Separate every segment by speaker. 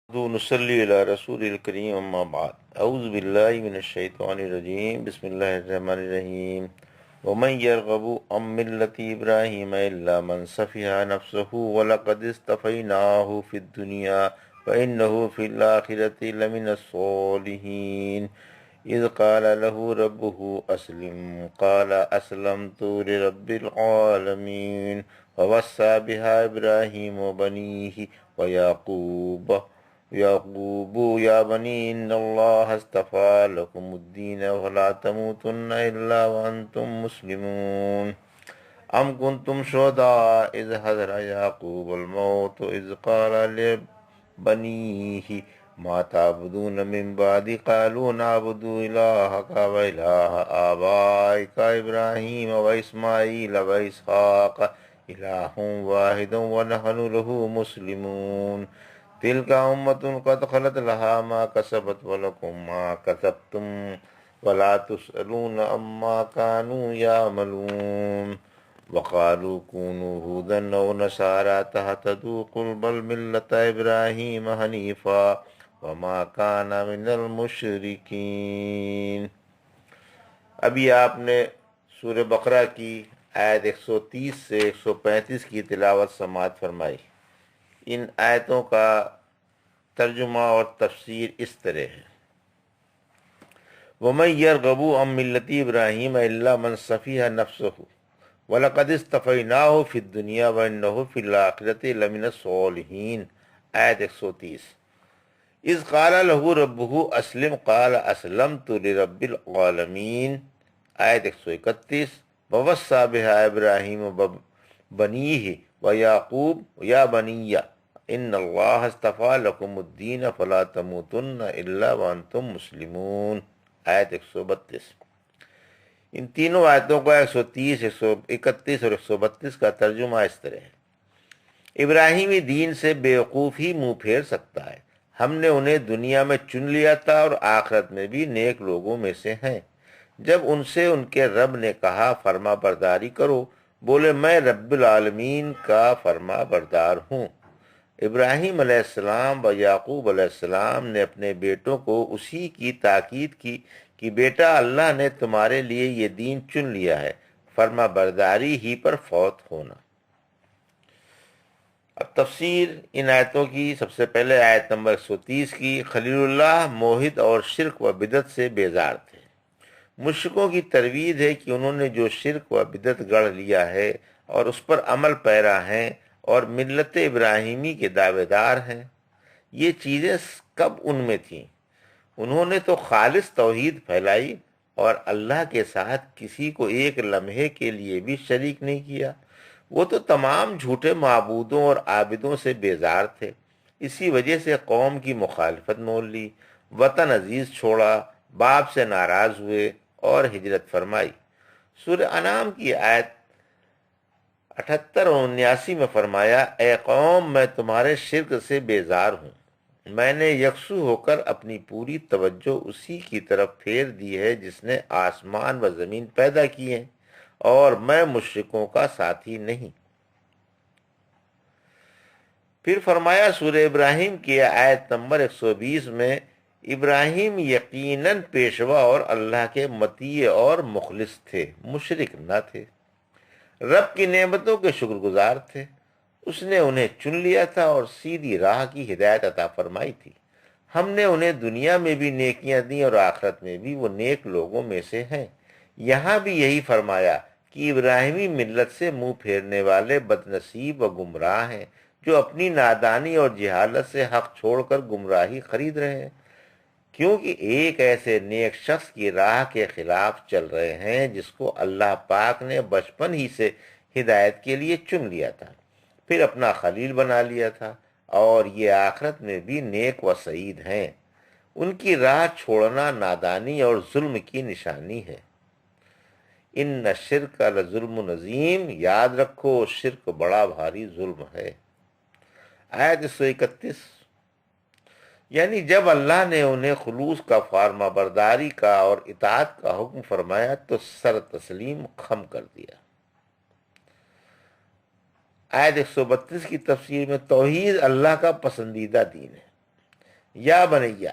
Speaker 1: نصلی علی رسول الکریم اما بعد اعوذ باللہ من الشیطان الرجیم بسم اللہ الرحمن الرحیم ومن یرغب عن ملت ابراہیم الا من صفح نفسه ولقد اصطفیناہ فی الدنیا وانہ فی الآخرۃ لمن الصالحین اذ قال له ربه اسلم قال اسلمت لرب العالمین ووصى بها ابراہیم وبنیہ ويعقوب يا بني إن الله اصطفى لكم الدين فلا تموتن إلا وأنتم مسلمون أم كنتم شهداء إذ حضر يعقوب الموت إذ قال لبنيه ما تعبدون من بعدي قالوا نعبد إلهك وإله آبائك إبراهيم وإسماعيل وإسحاق إله واحد ونحن له مسلمون تلك أمة قد خلت لها ما كسبت ولكم ما كسبتم ولا تسألون عما كانوا يعملون وقالوا كونوا هودا أو نصارى تهتدوا قل بل ملة إبراهيم حنيفا وما كان من المشركين۔ ابھی آپ نے سورہ بقرہ کی آیت 130 سے 135 کی تلاوت سماعت فرمائی۔ ان آیتوں کا ترجمہ اور تفسیر اس طرح ہے: وَمَن يَرْغَبُ عَن مِّلَّةِ إِبْرَاهِيمَ إِلَّا مَن صَفِحَ نَفْسَهُ وَلَقَدِ اصْطَفَيْنَاهُ فِي الدُّنْيَا وَإِنَّهُ فِي الْآخِرَةِ لَمِنَ الصَّالِحِينَ۔ آیت 130۔ اذ قال له ربه اسلم قال اسلمت لرب العالمین۔ آیت 131۔ ووصى بها ابراہیم بنیہ ویعقوب یا بنی ان اللہ اصطفى لکم الدین فلا تموتن الا وانتم مسلمون۔ آیت 132۔ ان تینوں آیتوں کا 130، 131 اور 132 کا ترجمہ اس طرح ہے: ابراہیمی دین سے بیوقوف ہی منہ پھیر سکتا ہے۔ ہم نے انہیں دنیا میں چن لیا تھا اور آخرت میں بھی نیک لوگوں میں سے ہیں۔ جب ان سے ان کے رب نے کہا فرما برداری کرو، بولے میں رب العالمین کا فرما بردار ہوں۔ ابراہیم علیہ السلام و یعقوب علیہ السلام نے اپنے بیٹوں کو اسی کی تاکید کی کہ بیٹا اللہ نے تمہارے لیے یہ دین چن لیا ہے، فرما برداری ہی پر فوت ہونا۔ اب تفسیر ان آیتوں کی۔ سب سے پہلے آیت نمبر 130 کی۔ خلیل اللہ موحد اور شرک و بدعت سے بیزار تھے۔ مشرکوں کی ترویج ہے کہ انہوں نے جو شرک و بدعت گڑھ لیا ہے اور اس پر عمل پیرا ہیں اور ملت ابراہیمی کے دعوے دار ہیں، یہ چیزیں کب ان میں تھیں؟ انہوں نے تو خالص توحید پھیلائی اور اللہ کے ساتھ کسی کو ایک لمحے کے لیے بھی شریک نہیں کیا۔ وہ تو تمام جھوٹے معبودوں اور عابدوں سے بیزار تھے۔ اسی وجہ سے قوم کی مخالفت مول لی، وطن عزیز چھوڑا، باپ سے ناراض ہوئے اور ہجرت فرمائی۔ سورہ انعام کی آیت 78 اور 79 میں فرمایا: اے قوم میں تمہارے شرک سے بیزار ہوں، میں نے یکسو ہو کر اپنی پوری توجہ اسی کی طرف پھیر دی ہے جس نے آسمان و زمین پیدا کیے اور میں مشرکوں کا ساتھی نہیں۔ پھر فرمایا سورہ ابراہیم کی آیت نمبر 120 میں: ابراہیم یقیناً پیشوا اور اللہ کے مطیع اور مخلص تھے، مشرک نہ تھے، رب کی نعمتوں کے شکر گزار تھے۔ اس نے انہیں چن لیا تھا اور سیدھی راہ کی ہدایت عطا فرمائی تھی۔ ہم نے انہیں دنیا میں بھی نیکیاں دیں اور آخرت میں بھی وہ نیک لوگوں میں سے ہیں۔ یہاں بھی یہی فرمایا کہ ابراہیمی ملت سے منہ پھیرنے والے بد نصیب و گمراہ ہیں، جو اپنی نادانی اور جہالت سے حق چھوڑ کر گمراہی خرید رہے ہیں، کیونکہ ایک ایسے نیک شخص کی راہ کے خلاف چل رہے ہیں جس کو اللہ پاک نے بچپن ہی سے ہدایت کے لیے چن لیا تھا، پھر اپنا خلیل بنا لیا تھا، اور یہ آخرت میں بھی نیک و سعید ہیں۔ ان کی راہ چھوڑنا نادانی اور ظلم کی نشانی ہے۔ ان الشرک لظلم عظیم، یاد رکھو شرک بڑا بھاری ظلم ہے۔ آیت 131۔ یعنی جب اللہ نے انہیں خلوص کا فرما برداری کا اور اطاعت کا حکم فرمایا تو سر تسلیم خم کر دیا۔ آیت 132 کی تفسیر میں توحید اللہ کا پسندیدہ دین ہے۔ یا بنیا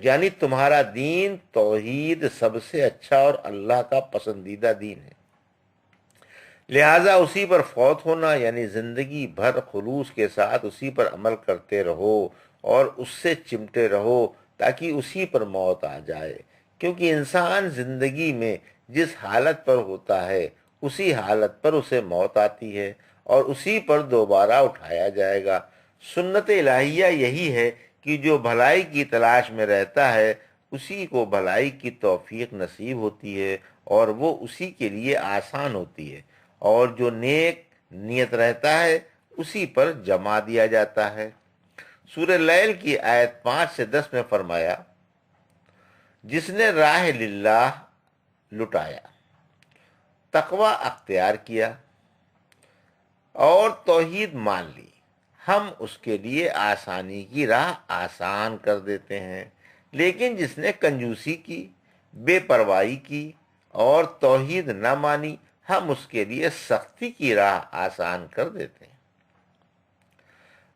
Speaker 1: یعنی تمہارا دین توحید سب سے اچھا اور اللہ کا پسندیدہ دین ہے، لہذا اسی پر فوت ہونا یعنی زندگی بھر خلوص کے ساتھ اسی پر عمل کرتے رہو اور اس سے چمٹے رہو تاکہ اسی پر موت آ جائے، کیونکہ انسان زندگی میں جس حالت پر ہوتا ہے اسی حالت پر اسے موت آتی ہے اور اسی پر دوبارہ اٹھایا جائے گا۔ سنت الہیہ یہی ہے کہ جو بھلائی کی تلاش میں رہتا ہے اسی کو بھلائی کی توفیق نصیب ہوتی ہے اور وہ اسی کے لیے آسان ہوتی ہے، اور جو نیک نیت رہتا ہے اسی پر جما دیا جاتا ہے۔ سورہ لیل کی آیت 5 سے 10 میں فرمایا، جس نے راہ للہ لٹایا، تقوی اختیار کیا اور توحید مان لی، ہم اس کے لیے آسانی کی راہ آسان کر دیتے ہیں، لیکن جس نے کنجوسی کی، بے پرواہی کی اور توحید نہ مانی، ہم اس کے لیے سختی کی راہ آسان کر دیتے ہیں۔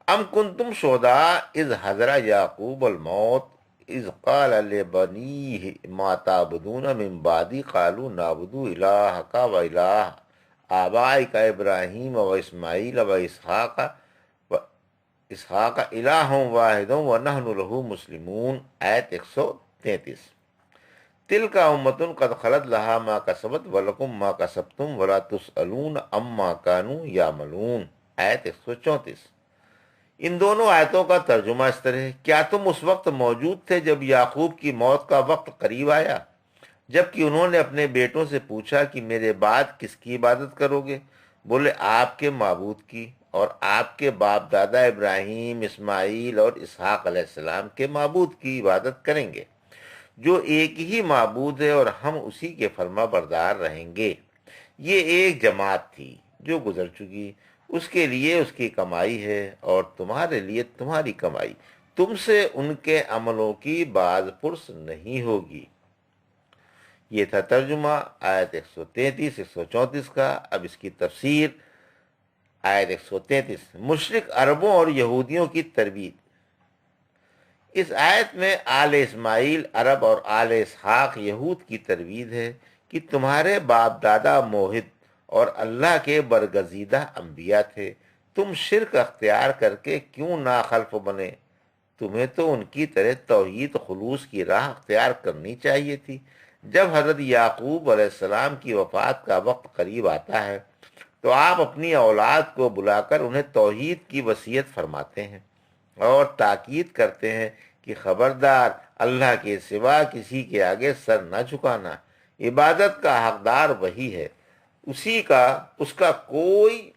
Speaker 1: ام کنتم شہداء اذ حضر یعقوب الموت اذ قال لبنیہ ما تعبدون من بعدی قالوا نعبد الہک و الہ آبائک ابراہیم و اسماعیل و اسحاق الہ واحد و نحن لہ مسلمون، آیت 133۔ تلک امۃ قد خلت لہا ما کسبت ولکم ما کسبتم ولا تسألون عما کانوا یعملون، آیت 134۔ ان دونوں آیتوں کا ترجمہ اس طرح ہے، کیا تم اس وقت موجود تھے جب یعقوب کی موت کا وقت قریب آیا، جبکہ انہوں نے اپنے بیٹوں سے پوچھا کہ میرے بعد کس کی عبادت کرو گے؟ بولے آپ کے معبود کی اور آپ کے باپ دادا ابراہیم، اسماعیل اور اسحاق علیہ السلام کے معبود کی عبادت کریں گے، جو ایک ہی معبود ہے اور ہم اسی کے فرما بردار رہیں گے۔ یہ ایک جماعت تھی جو گزر چکی، اس کے لیے اس کی کمائی ہے اور تمہارے لیے تمہاری کمائی، تم سے ان کے عملوں کی باز پرس نہیں ہوگی۔ یہ تھا ترجمہ آیت 133 134 کا۔ اب اس کی تفسیر، آیت 133، مشرک عربوں اور یہودیوں کی تربیت۔ اس آیت میں آل اسماعیل عرب اور آل اسحاق یہود کی ترویج ہے کہ تمہارے باپ دادا موحد اور اللہ کے برگزیدہ انبیاء تھے، تم شرک اختیار کر کے کیوں ناخلف بنے؟ تمہیں تو ان کی طرح توحید خلوص کی راہ اختیار کرنی چاہیے تھی۔ جب حضرت یعقوب علیہ السلام کی وفات کا وقت قریب آتا ہے تو آپ اپنی اولاد کو بلا کر انہیں توحید کی وصیت فرماتے ہیں اور تاکید کرتے ہیں کہ خبردار اللہ کے سوا کسی کے آگے سر نہ جھکانا، عبادت کا حقدار وہی ہے، اس کا کوئی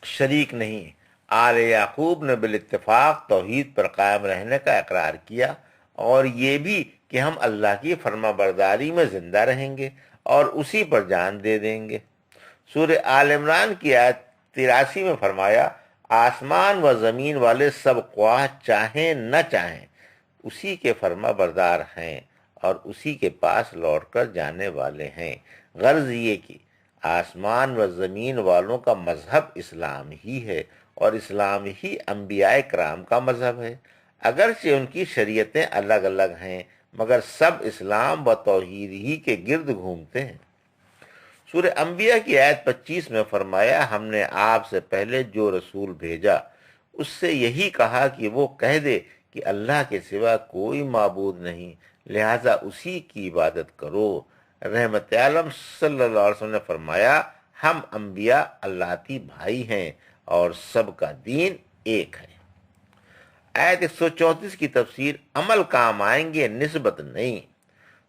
Speaker 1: شریک نہیں۔ آل یعقوب نے بالاتفاق توحید پر قائم رہنے کا اقرار کیا اور یہ بھی کہ ہم اللہ کی فرما برداری میں زندہ رہیں گے اور اسی پر جان دے دیں گے۔ سورہ آل عمران کی آیت 83 میں فرمایا، آسمان و زمین والے سب خواہ چاہیں نہ چاہیں اسی کے فرما بردار ہیں اور اسی کے پاس لوٹ کر جانے والے ہیں۔ غرض یہ کہ آسمان و زمین والوں کا مذہب اسلام ہی ہے اور اسلام ہی انبیاء کرام کا مذہب ہے، اگرچہ ان کی شریعتیں الگ الگ ہیں مگر سب اسلام و توحید ہی کے گرد گھومتے ہیں۔ سورہ انبیاء کی آیت 25 میں فرمایا، ہم نے آپ سے پہلے جو رسول بھیجا اس سے یہی کہا کہ وہ کہہ دے کہ اللہ کے سوا کوئی معبود نہیں، لہذا اسی کی عبادت کرو۔ رحمت عالم صلی اللہ علیہ وسلم نے فرمایا، ہم انبیاء اللہتی بھائی ہیں اور سب کا دین ایک ہے۔ آیت 134 کی تفسیر، عمل کام آئیں گے نسبت نہیں۔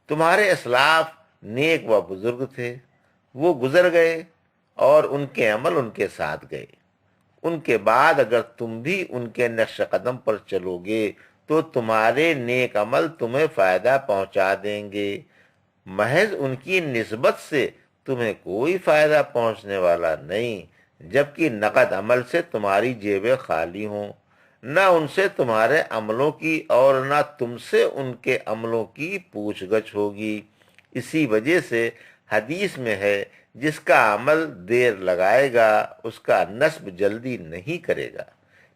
Speaker 1: تمہارے اسلاف نیک و بزرگ تھے، وہ گزر گئے اور ان کے عمل ان کے ساتھ گئے، ان کے بعد اگر تم بھی ان کے نقش قدم پر چلو گے تو تمہارے نیک عمل تمہیں فائدہ پہنچا دیں گے، محض ان کی نسبت سے تمہیں کوئی فائدہ پہنچنے والا نہیں، جبکہ نقد عمل سے تمہاری جیبیں خالی ہوں، نہ ان سے تمہارے عملوں کی اور نہ تم سے ان کے عملوں کی پوچھ گچھ ہوگی۔ اسی وجہ سے حدیث میں ہے، جس کا عمل دیر لگائے گا اس کا نصب جلدی نہیں کرے گا،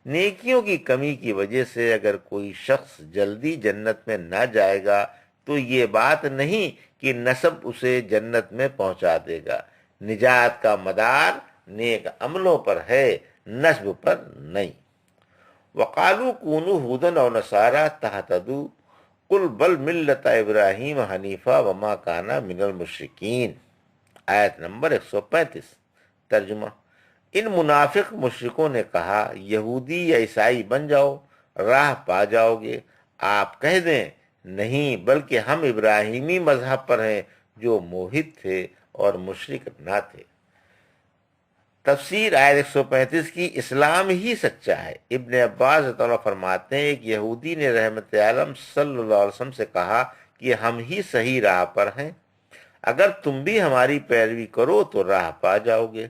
Speaker 1: نیکیوں کی کمی کی وجہ سے اگر کوئی شخص جلدی جنت میں نہ جائے گا تو یہ بات نہیں کہ نسب اسے جنت میں پہنچا دے گا۔ نجات کا مدار نیک عملوں پر ہے، نسب پر نہیں۔ وقالو کونو ہودن او نصارا تہتدو قل بل ملت ابراہیم حنیفہ وما کانا من المشرکین، آیت نمبر 135۔ ترجمہ: ان منافق مشرکوں نے کہا یہودی یا عیسائی بن جاؤ، راہ پا جاؤ گے۔ آپ کہہ دیں نہیں، بلکہ ہم ابراہیمی مذہب پر ہیں جو موحد تھے اور مشرک نہ تھے۔ تفسیر آیت 135 کی اسلام ہی سچا ہے۔ ابن عباس رضی اللہ عنہ فرماتے ہیں کہ یہودی نے رحمت عالم صلی اللہ علیہ وسلم سے کہا کہ ہم ہی صحیح راہ پر ہیں، اگر تم بھی ہماری پیروی کرو تو راہ پا جاؤ گے۔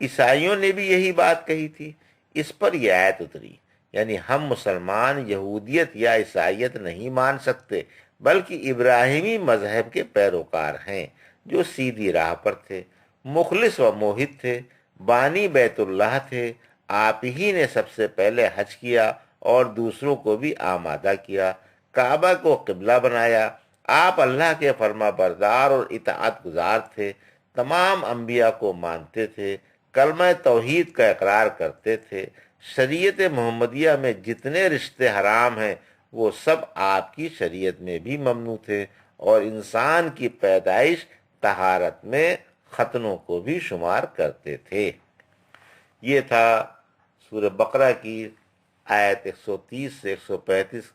Speaker 1: عیسائیوں نے بھی یہی بات کہی تھی، اس پر یہ آیت اتری، یعنی ہم مسلمان یہودیت یا عیسائیت نہیں مان سکتے، بلکہ ابراہیمی مذہب کے پیروکار ہیں جو سیدھی راہ پر تھے، مخلص و موحد تھے، بانی بیت اللہ تھے۔ آپ ہی نے سب سے پہلے حج کیا اور دوسروں کو بھی آمادہ کیا، کعبہ کو قبلہ بنایا۔ آپ اللہ کے فرما بردار اور اطاعت گزار تھے، تمام انبیاء کو مانتے تھے، کلمہ توحید کا اقرار کرتے تھے۔ شریعت محمدیہ میں جتنے رشتے حرام ہیں وہ سب آپ کی شریعت میں بھی ممنوع تھے، اور انسان کی پیدائش طہارت میں ختنوں کو بھی شمار کرتے تھے۔ یہ تھا سورہ بقرہ کی آیت 130 سے 135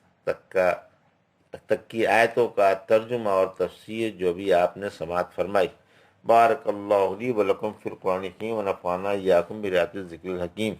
Speaker 1: تک کی آیتوں کا ترجمہ اور تفسیر جو بھی آپ نے سماعت فرمائی۔ بارک اللہ لی ولکم فی القرآن الحکیم ونفعنا ایاکم بآیات الذکر الحکیم۔